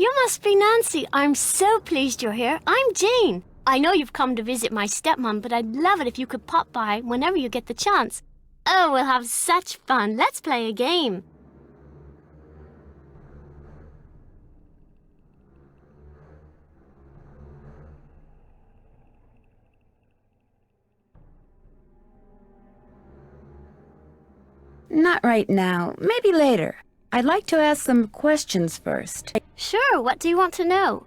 You must be Nancy. I'm so pleased you're here. I'm Jane. I know you've come to visit my stepmom, but I'd love it if you could pop by whenever you get the chance. Oh, we'll have such fun. Let's play a game. Not right now. Maybe later. I'd like to ask some questions first. Sure, what do you want to know?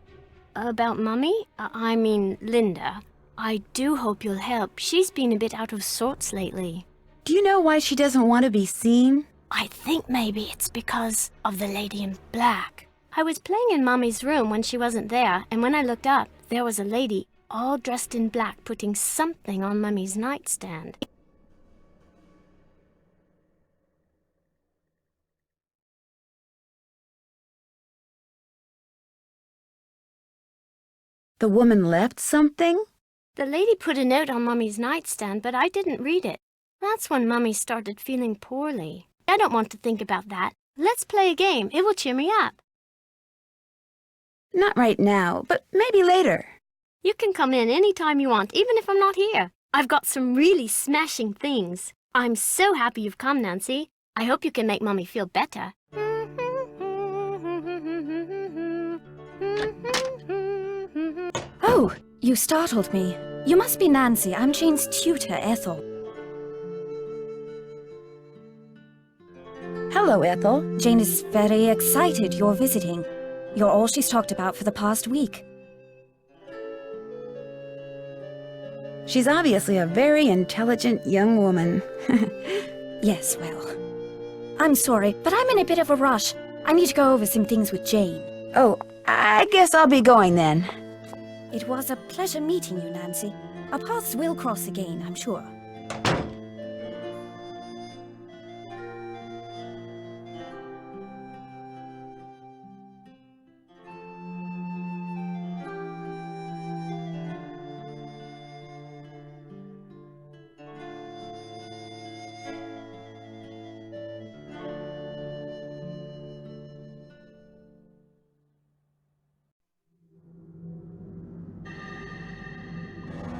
About Mummy? I mean, Linda. I do hope you'll help. She's been a bit out of sorts lately. Do you know why she doesn't want to be seen? I think maybe it's because of the lady in black. I was playing in Mummy's room when she wasn't there, and when I looked up, there was a lady all dressed in black putting something on Mummy's nightstand. The woman left something? The lady put a note on Mummy's nightstand, but I didn't read it. That's when Mummy started feeling poorly. I don't want to think about that. Let's play a game. It will cheer me up. Not right now, but maybe later. You can come in any time you want, even if I'm not here. I've got some really smashing things. I'm so happy you've come, Nancy. I hope you can make Mummy feel better. Oh, you startled me. You must be Nancy. I'm Jane's tutor, Ethel. Hello, Ethel. Jane is very excited you're visiting. You're all she's talked about for the past week. She's obviously a very intelligent young woman. Yes, well, I'm sorry, but I'm in a bit of a rush. I need to go over some things with Jane. Oh, I guess I'll be going then. It was a pleasure meeting you, Nancy. Our paths will cross again, I'm sure.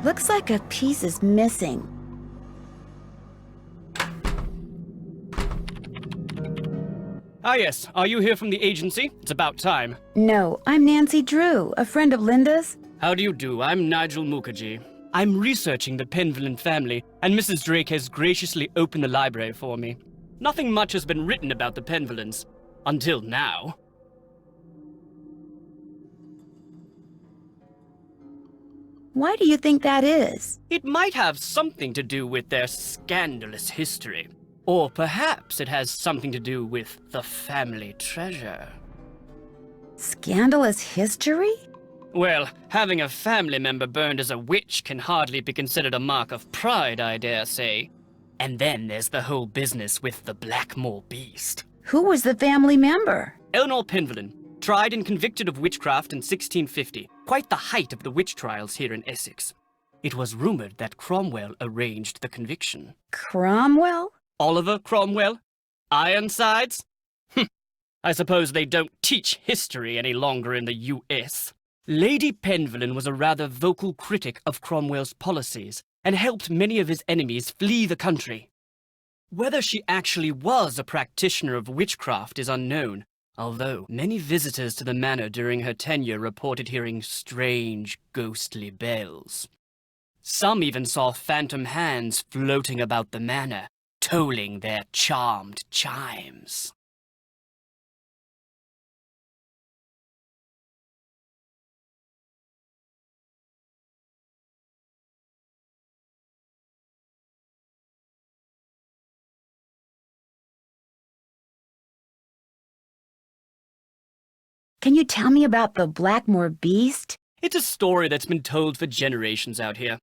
Looks like a piece is missing. Ah yes, are you here from the agency? It's about time. No, I'm Nancy Drew, a friend of Linda's. How do you do? I'm Nigel Mukherjee. I'm researching the Penvillen family, and Mrs. Drake has graciously opened the library for me. Nothing much has been written about the Penvillens. Until now. Why do you think that is? It might have something to do with their scandalous history. Or perhaps it has something to do with the family treasure. Scandalous history? Well, having a family member burned as a witch can hardly be considered a mark of pride, I dare say. And then there's the whole business with the Blackmoor beast. Who was the family member? Eleanor Penvillen, tried and convicted of witchcraft in 1650, quite the height of the witch trials here in Essex. It was rumored that Cromwell arranged the conviction. Cromwell? Oliver Cromwell? Ironsides? I suppose they don't teach history any longer in the US. Lady Penvillen was a rather vocal critic of Cromwell's policies and helped many of his enemies flee the country. Whether she actually was a practitioner of witchcraft is unknown, although many visitors to the manor during her tenure reported hearing strange, ghostly bells. Some even saw phantom hands floating about the manor, tolling their charmed chimes. Can you tell me about the Blackmoor beast? It's a story that's been told for generations out here.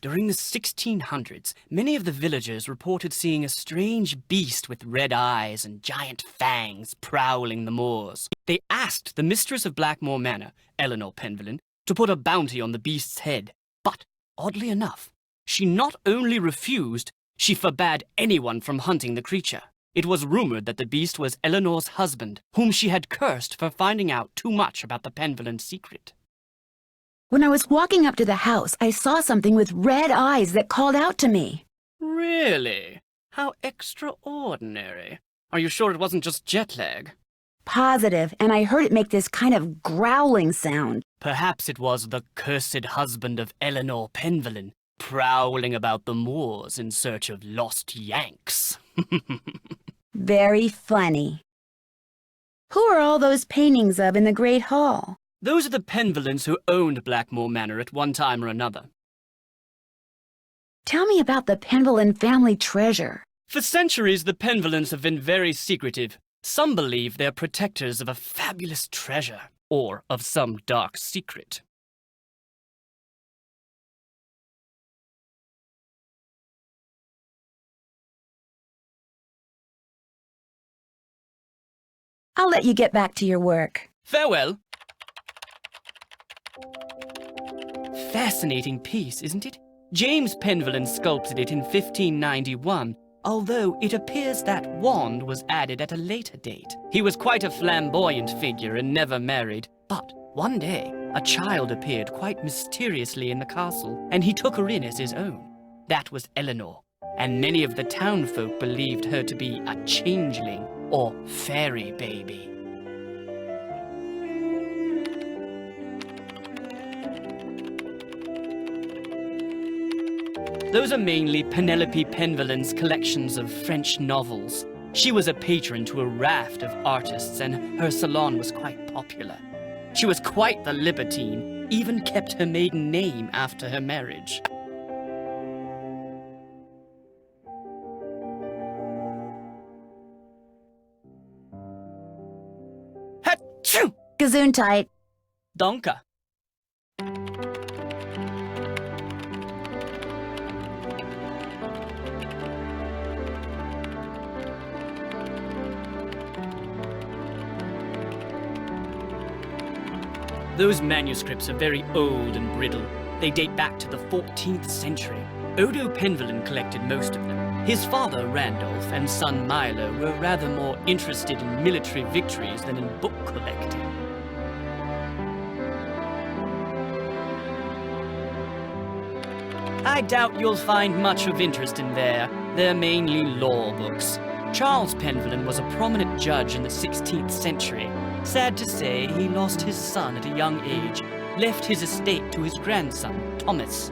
During the 1600s, many of the villagers reported seeing a strange beast with red eyes and giant fangs prowling the moors. They asked the mistress of Blackmoor Manor, Eleanor Penvillen, to put a bounty on the beast's head. But, oddly enough, she not only refused, she forbade anyone from hunting the creature. It was rumored that the beast was Eleanor's husband, whom she had cursed for finding out too much about the Penvillen secret. When I was walking up to the house, I saw something with red eyes that called out to me. Really? How extraordinary. Are you sure it wasn't just jet lag? Positive, and I heard it make this kind of growling sound. Perhaps it was the cursed husband of Eleanor Penvillen, prowling about the moors in search of lost Yanks. Very funny. Who are all those paintings of in the Great Hall? Those are the Penvillens who owned Blackmoor Manor at one time or another. Tell me about the Penvillen family treasure. For centuries, the Penvillens have been very secretive. Some believe they're protectors of a fabulous treasure, or of some dark secret. I'll let you get back to your work. Farewell. Fascinating piece, isn't it? James Penvillen sculpted it in 1591, although it appears that wand was added at a later date. He was quite a flamboyant figure and never married, but one day, a child appeared quite mysteriously in the castle, and he took her in as his own. That was Eleanor, and many of the townfolk believed her to be a changeling or fairy baby. Those are mainly Penelope Penvillen's collections of French novels. She was a patron to a raft of artists, and her salon was quite popular. She was quite the libertine, even kept her maiden name after her marriage. Achoo! Gesundheit. Danke. Those manuscripts are very old and brittle. They date back to the 14th century. Odo Penvillen collected most of them. His father, Randolph, and son Milo were rather more interested in military victories than in book collecting. I doubt you'll find much of interest in there. They're mainly law books. Charles Penvillen was a prominent judge in the 16th century. Sad to say, he lost his son at a young age, left his estate to his grandson, Thomas.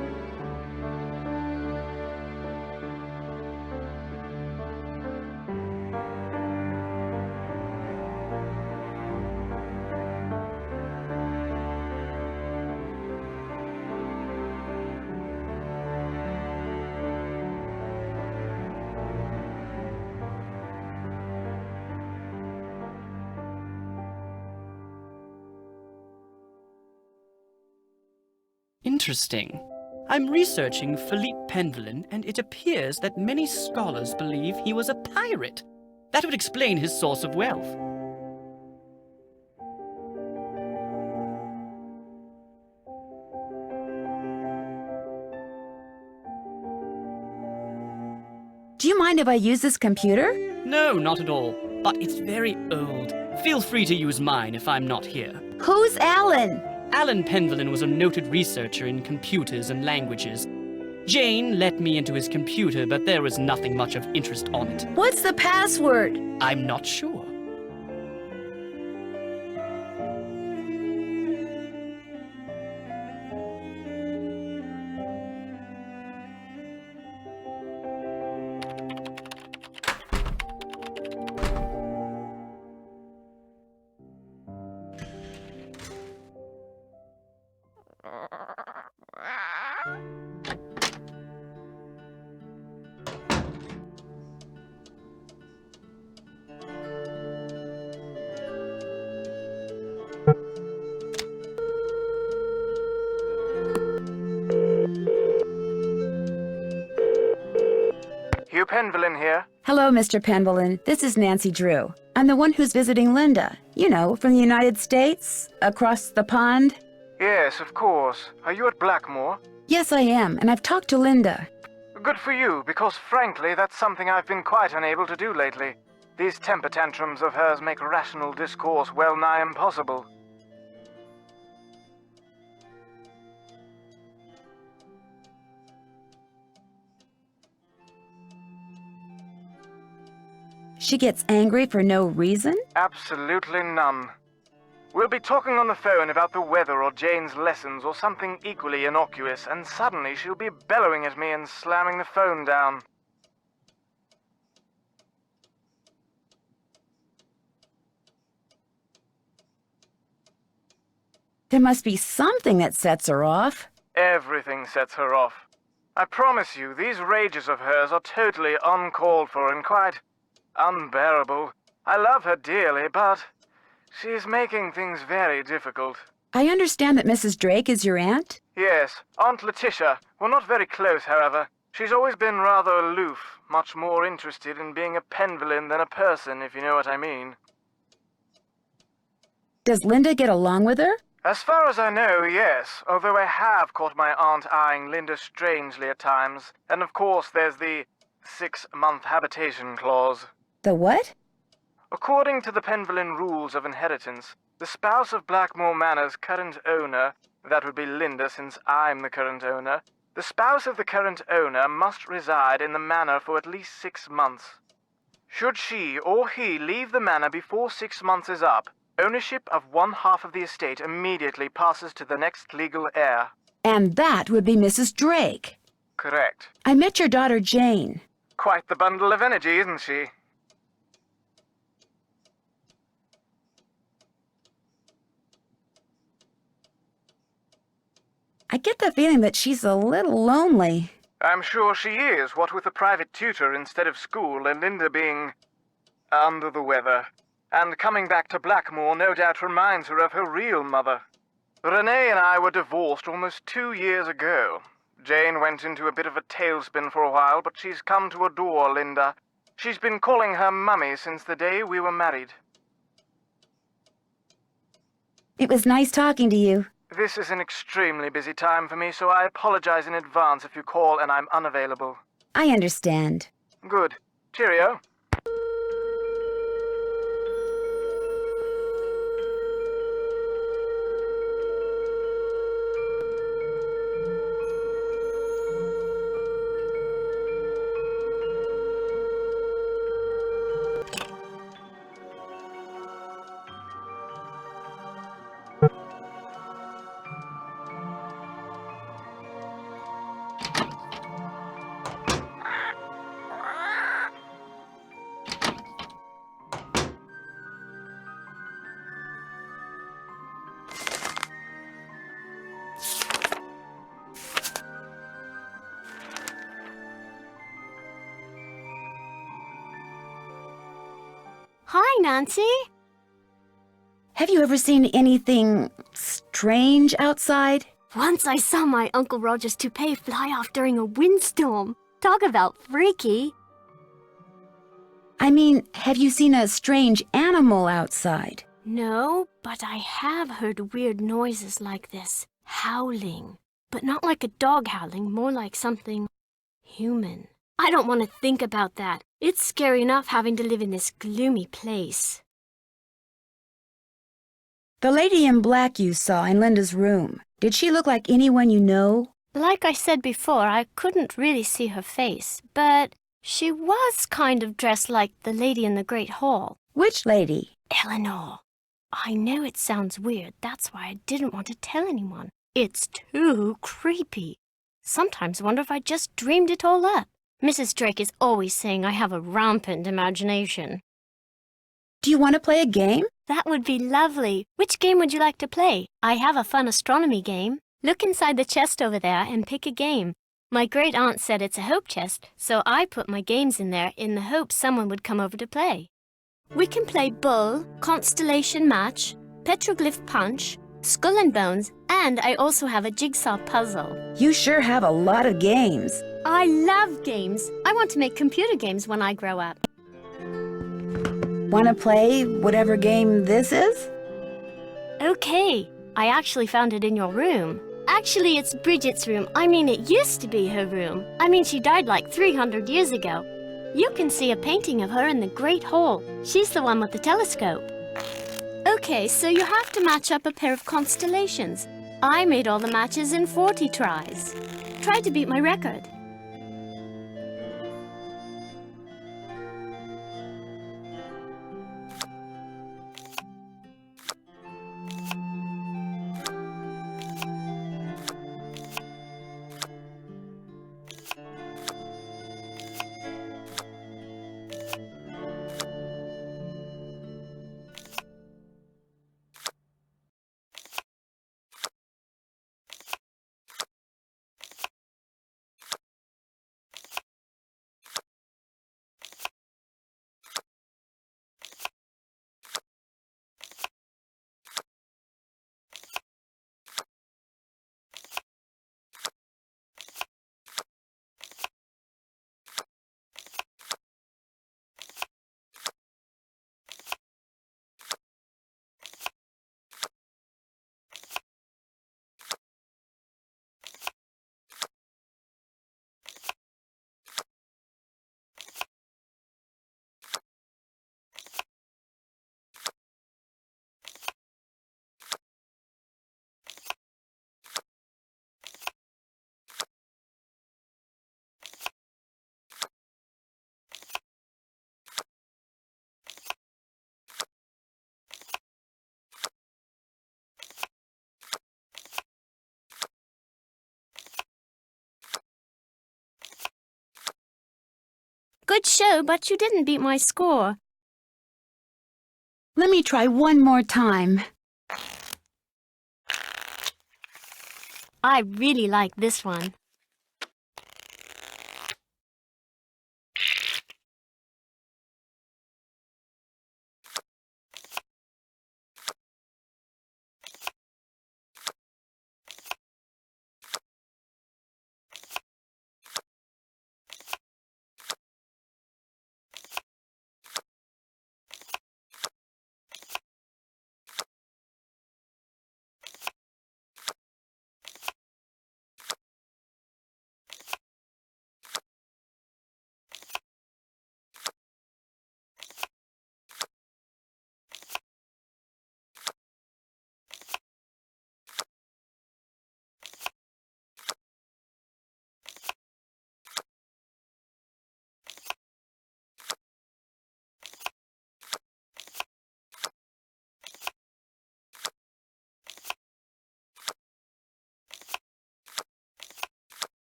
Interesting. I'm researching Philippe Penvillen, and it appears that many scholars believe he was a pirate. That would explain his source of wealth. Do you mind if I use this computer? No, not at all. But it's very old. Feel free to use mine if I'm not here. Who's Alan? Alan Penvillen was a noted researcher in computers and languages. Jane let me into his computer, but there was nothing much of interest on it. What's the password? I'm not sure. Hugh Penvillen here. Hello, Mr. Penvillen. This is Nancy Drew. I'm the one who's visiting Linda. You know, from the United States, across the pond. Yes, of course. Are you at Blackmoor? Yes, I am, and I've talked to Linda. Good for you, because frankly, that's something I've been quite unable to do lately. These temper tantrums of hers make rational discourse well nigh impossible. She gets angry for no reason? Absolutely none. We'll be talking on the phone about the weather or Jane's lessons or something equally innocuous, and suddenly she'll be bellowing at me and slamming the phone down. There must be something that sets her off. Everything sets her off. I promise you, these rages of hers are totally uncalled for and quite unbearable. I love her dearly, but she's making things very difficult. I understand that Mrs. Drake is your aunt? Yes, Aunt Letitia. We're not very close, however. She's always been rather aloof, much more interested in being a Penvillain than a person, if you know what I mean. Does Linda get along with her? As far as I know, yes, although I have caught my aunt eyeing Linda strangely at times. And of course there's the 6-month habitation clause. The what? According to the Penvillain rules of inheritance, the spouse of Blackmoor Manor's current owner, that would be Linda since I'm the current owner, the spouse of the current owner must reside in the manor for at least 6 months. Should she or he leave the manor before 6 months is up, ownership of one half of the estate immediately passes to the next legal heir. And that would be Mrs. Drake. Correct. I met your daughter Jane. Quite the bundle of energy, isn't she? I get the feeling that she's a little lonely. I'm sure she is, what with a private tutor instead of school and Linda being under the weather. And coming back to Blackmoor no doubt reminds her of her real mother. Renee and I were divorced almost 2 years ago. Jane went into a bit of a tailspin for a while, but she's come to adore Linda. She's been calling her Mummy since the day we were married. It was nice talking to you. This is an extremely busy time for me, so I apologize in advance if you call and I'm unavailable. I understand. Good. Cheerio. Hi, Nancy. Have you ever seen anything strange outside? Once I saw my Uncle Roger's toupee fly off during a windstorm. Talk about freaky. I mean, have you seen a strange animal outside? No, but I have heard weird noises like this. Howling. But not like a dog howling, more like something human. I don't want to think about that. It's scary enough having to live in this gloomy place. The lady in black you saw in Linda's room, did she look like anyone you know? Like I said before, I couldn't really see her face, but she was kind of dressed like the lady in the Great Hall. Which lady? Eleanor. I know it sounds weird, that's why I didn't want to tell anyone. It's too creepy. Sometimes I wonder if I just dreamed it all up. Mrs. Drake is always saying I have a rampant imagination. Do you want to play a game? That would be lovely. Which game would you like to play? I have a fun astronomy game. Look inside the chest over there and pick a game. My great-aunt said it's a hope chest, so I put my games in there in the hope someone would come over to play. We can play Bull, Constellation Match, Petroglyph Punch, Skull and Bones, and I also have a jigsaw puzzle. You sure have a lot of games. I love games. I want to make computer games when I grow up. Want to play whatever game this is? Okay. I actually found it in your room. Actually, it's Bridget's room. I mean, it used to be her room. I mean, she died like 300 years ago. You can see a painting of her in the Great Hall. She's the one with the telescope. Okay, so you have to match up a pair of constellations. I made all the matches in 40 tries. Try to beat my record. Good show, but you didn't beat my score. Let me try one more time. I really like this one.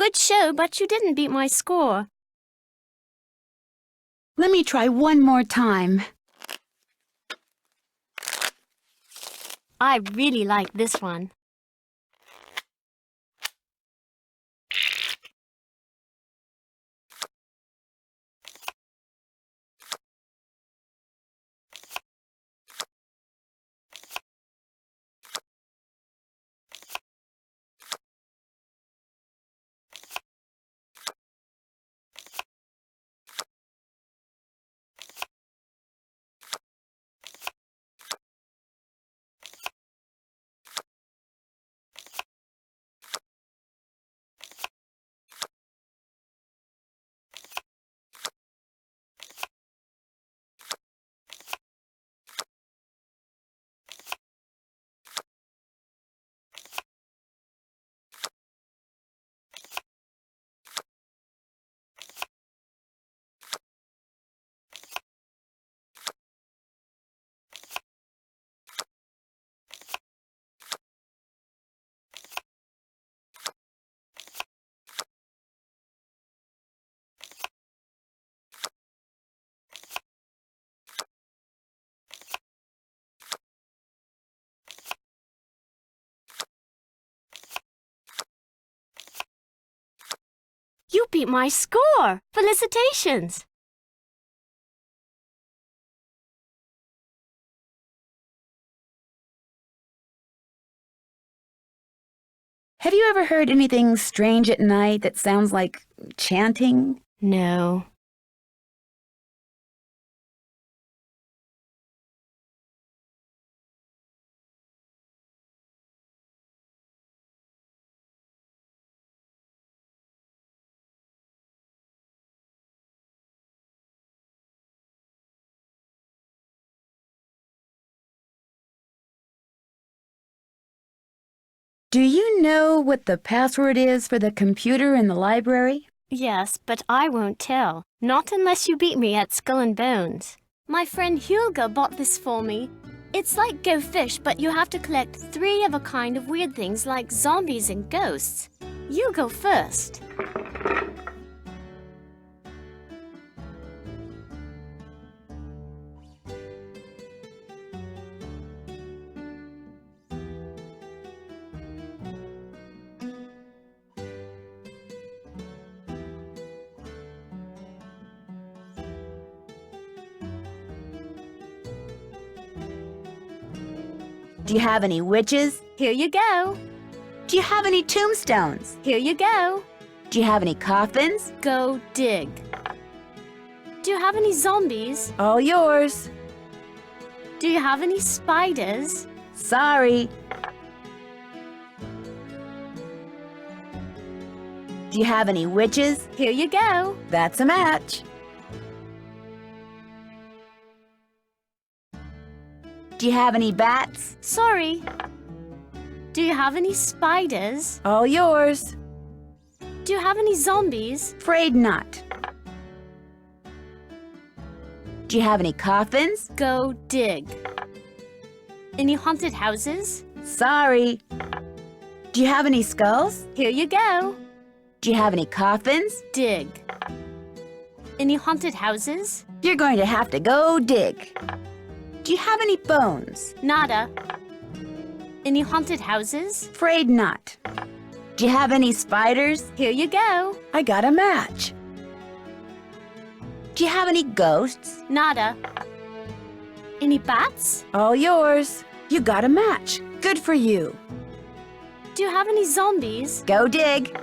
Good show, but you didn't beat my score. Let me try one more time. I really like this one. beat my score! Felicitations! Have you ever heard anything strange at night that sounds like chanting? No. Do you know what the password is for the computer in the library? Yes, but I won't tell. Not unless you beat me at Skull and Bones. My friend Hulga bought this for me. It's like Go Fish, but you have to collect 3 of a kind of weird things like zombies and ghosts. You go first. Do you have any witches? Here you go. Do you have any tombstones? Here you go. Do you have any coffins? Go dig. Do you have any zombies? All yours. Do you have any spiders? Sorry. Do you have any witches? Here you go. That's a match. Do you have any bats? Sorry. Do you have any spiders? All yours. Do you have any zombies? Afraid not. Do you have any coffins? Go dig. Any haunted houses? Sorry. Do you have any skulls? Here you go. Do you have any coffins? Dig. Any haunted houses? You're going to have to go dig. Do you have any bones? Nada. Any haunted houses? Afraid not. Do you have any spiders? Here you go. I got a match. Do you have any ghosts? Nada. Any bats? All yours. You got a match. Good for you. Do you have any zombies? Go dig.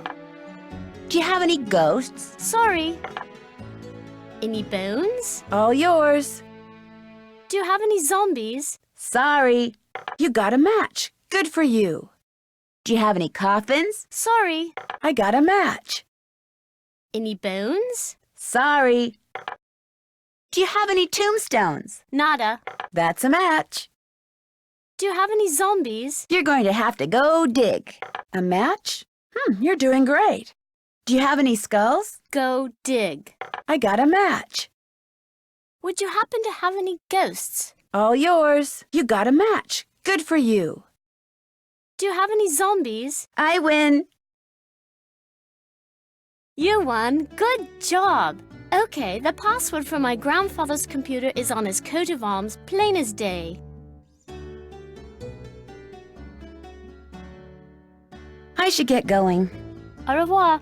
Do you have any ghosts? Sorry. Any bones? All yours. Do you have any zombies? Sorry. You got a match. Good for you. Do you have any coffins? Sorry. I got a match. Any bones? Sorry. Do you have any tombstones? Nada. That's a match. Do you have any zombies? You're going to have to go dig. A match? You're doing great. Do you have any skulls? Go dig. I got a match. Would you happen to have any ghosts? All yours. You got a match. Good for you. Do you have any zombies? I win. You won. Good job. Okay, the password for my grandfather's computer is on his coat of arms, plain as day. I should get going. Au revoir.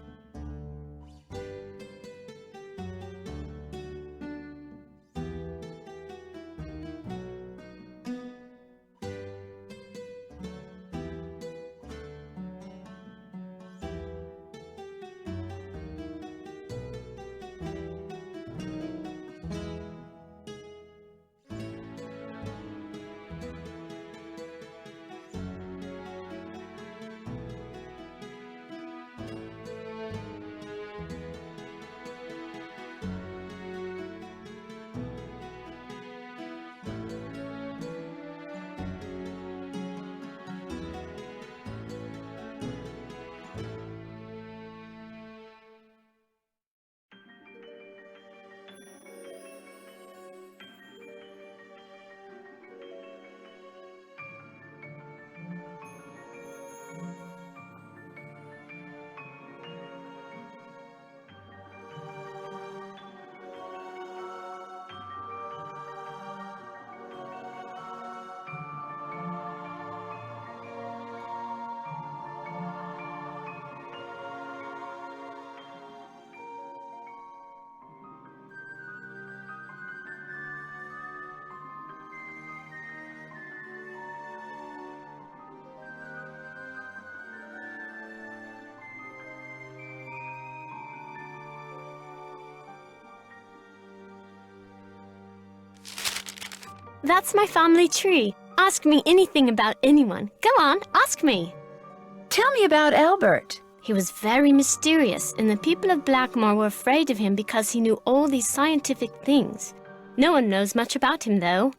That's my family tree. Ask me anything about anyone. Go on, ask me. Tell me about Albert. He was very mysterious, and the people of Blackmoor were afraid of him because he knew all these scientific things. No one knows much about him, though.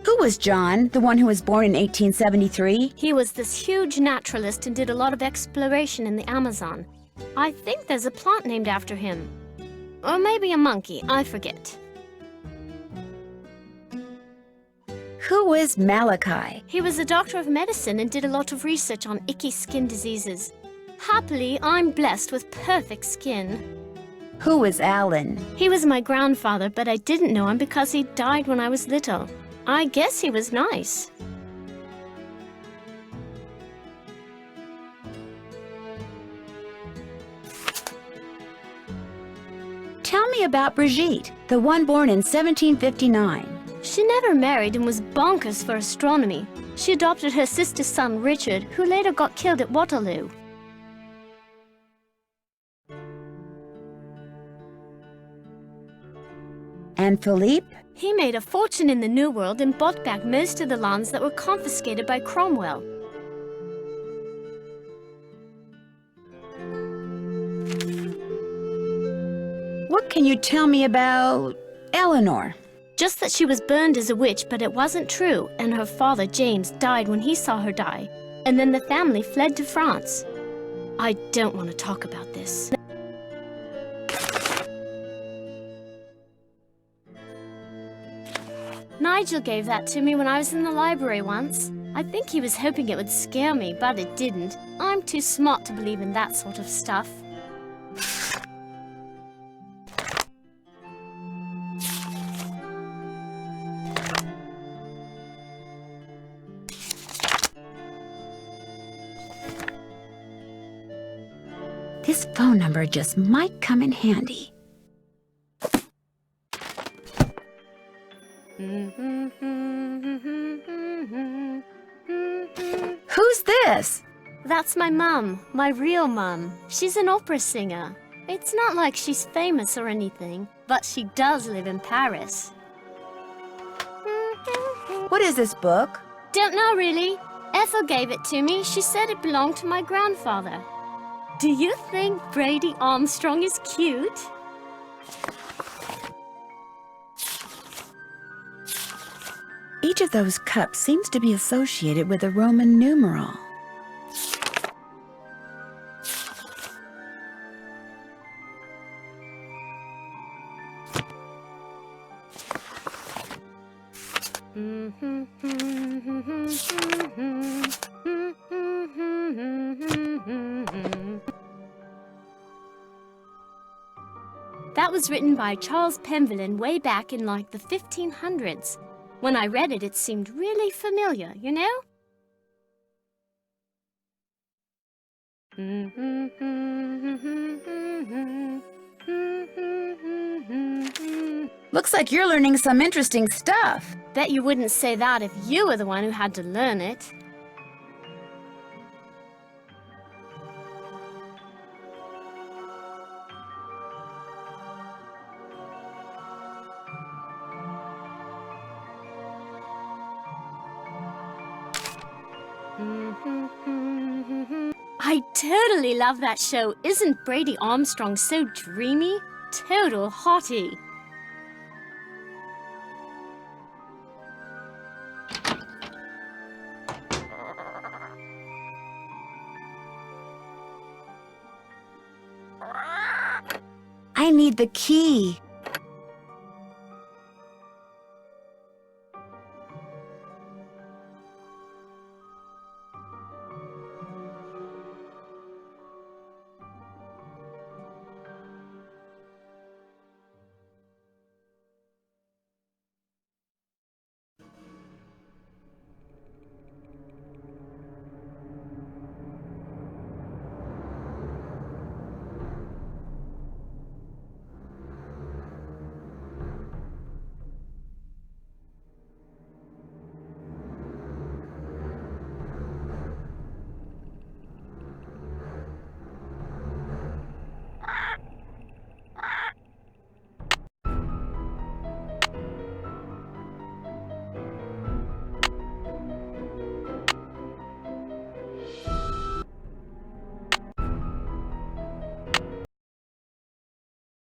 Who was John, the one who was born in 1873? He was this huge naturalist and did a lot of exploration in the Amazon. I think there's a plant named after him. Or maybe a monkey, I forget. Who is Malachi? He was a doctor of medicine and did a lot of research on icky skin diseases. Happily, I'm blessed with perfect skin. Who is Alan? He was my grandfather, but I didn't know him because he died when I was little. I guess he was nice. Tell me about Brigitte, the one born in 1759. She never married and was bonkers for astronomy. She adopted her sister's son, Richard, who later got killed at Waterloo. And Philippe? He made a fortune in the New World and bought back most of the lands that were confiscated by Cromwell. What can you tell me about Eleanor? Just that she was burned as a witch, but it wasn't true, and her father, James, died when he saw her die. And then the family fled to France. I don't want to talk about this. Nigel gave that to me when I was in the library once. I think he was hoping it would scare me, but it didn't. I'm too smart to believe in that sort of stuff. This phone number just might come in handy. Who's this? That's my mum, my real mum. She's an opera singer. It's not like she's famous or anything, but she does live in Paris. What is this book? Don't know, really. Ethel gave it to me. She said it belonged to my grandfather. Do you think Brady Armstrong is cute? Each of those cups seems to be associated with a Roman numeral. That was written by Charles Penvillin way back in like the 1500s. When I read it, it seemed really familiar, you know? Looks like you're learning some interesting stuff. Bet you wouldn't say that if you were the one who had to learn it. I totally love that show. Isn't Brady Armstrong so dreamy? Total hottie. I need the key.